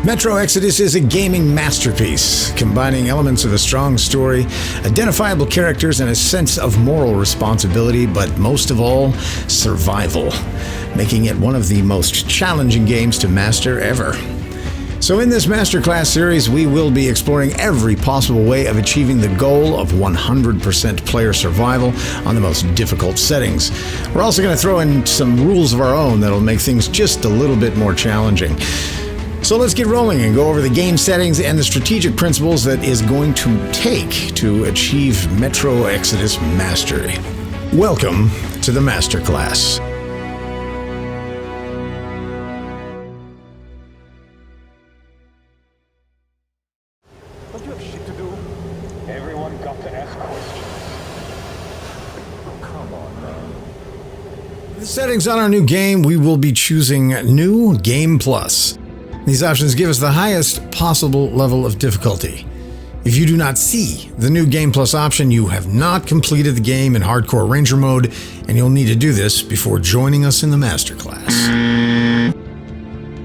Metro Exodus is a gaming masterpiece, combining elements of a strong story, identifiable characters, and a sense of moral responsibility, but most of all, survival, making it one of the most challenging games to master ever. So in this Masterclass series, we will be exploring every possible way of achieving the goal of 100% player survival on the most difficult settings. We're also going to throw in some rules of our own that'll make things just a little bit more challenging. So let's get rolling and go over the game settings and the strategic principles that is going to take to achieve Metro Exodus mastery. Welcome to the Masterclass. Don't you have shit to do? Everyone got to ask questions. Come on, man. The settings on our new game, we will be choosing New Game Plus. These options give us the highest possible level of difficulty. If you do not see the New Game Plus option, you have not completed the game in Hardcore Ranger mode, and you'll need to do this before joining us in the Masterclass.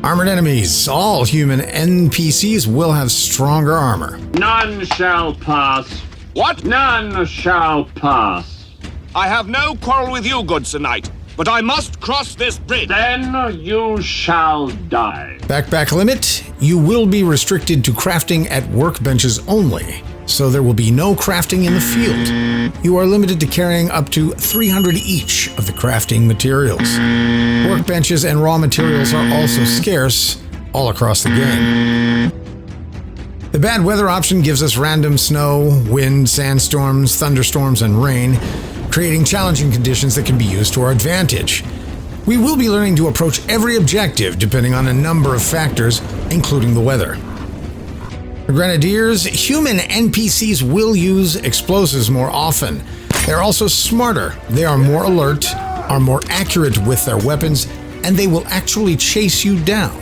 Armored enemies. All human NPCs will have stronger armor. None shall pass. What? None shall pass. I have no quarrel with you, good Sir Knight, but I must cross this bridge. Then you shall die. Backpack limit. You will be restricted to crafting at workbenches only, so there will be no crafting in the field. You are limited to carrying up to 300 each of the crafting materials. Workbenches and raw materials are also scarce all across the game. The bad weather option gives us random snow, wind, sandstorms, thunderstorms, and rain, creating challenging conditions that can be used to our advantage. We will be learning to approach every objective depending on a number of factors, including the weather. The Grenadiers, human NPCs will use explosives more often. They're also smarter, they are more alert, are more accurate with their weapons, and they will actually chase you down.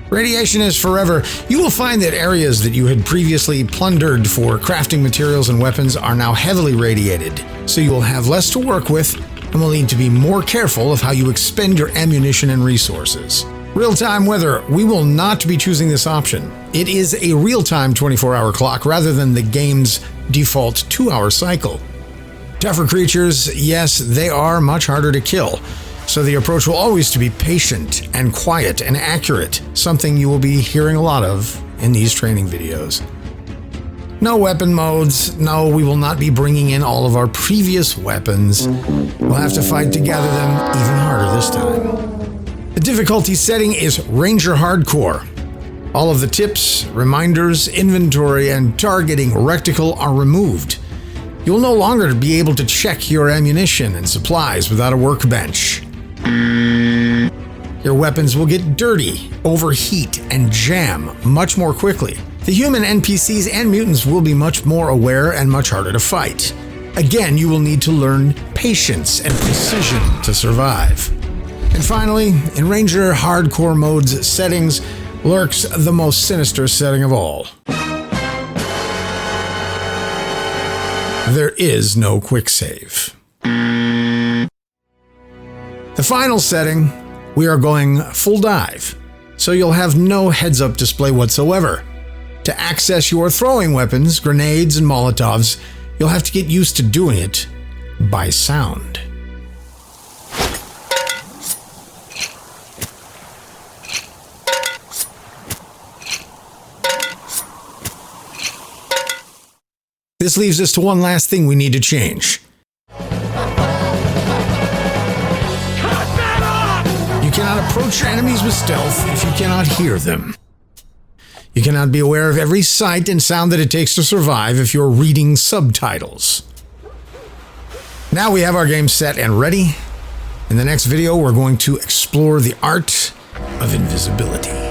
Radiation is forever. You will find that areas that you had previously plundered for crafting materials and weapons are now heavily radiated, so you will have less to work with and will need to be more careful of how you expend your ammunition and resources. Real-time weather. We will not be choosing this option. It is a real-time 24-hour clock rather than the game's default 2-hour cycle. Tougher creatures, yes, they are much harder to kill. So the approach will always to be patient and quiet and accurate, something you will be hearing a lot of in these training videos. No weapon modes. No, we will not be bringing in all of our previous weapons. We'll have to fight to gather them even harder this time. The difficulty setting is Ranger Hardcore. All of the tips, reminders, inventory, and targeting reticle are removed. You will no longer be able to check your ammunition and supplies without a workbench. Your weapons will get dirty, overheat, and jam much more quickly. The human NPCs and mutants will be much more aware and much harder to fight. Again, you will need to learn patience and precision to survive. And finally, in Ranger Hardcore mode's settings lurks the most sinister setting of all. There is no quick save. The final setting, we are going full dive, so you'll have no heads-up display whatsoever. To access your throwing weapons, grenades, and Molotovs, you'll have to get used to doing it by sound. This leaves us to one last thing we need to change. You cannot approach your enemies with stealth if you cannot hear them. You cannot be aware of every sight and sound that it takes to survive if you're reading subtitles. Now we have our game set and ready. In the next video, we're going to explore the art of invisibility.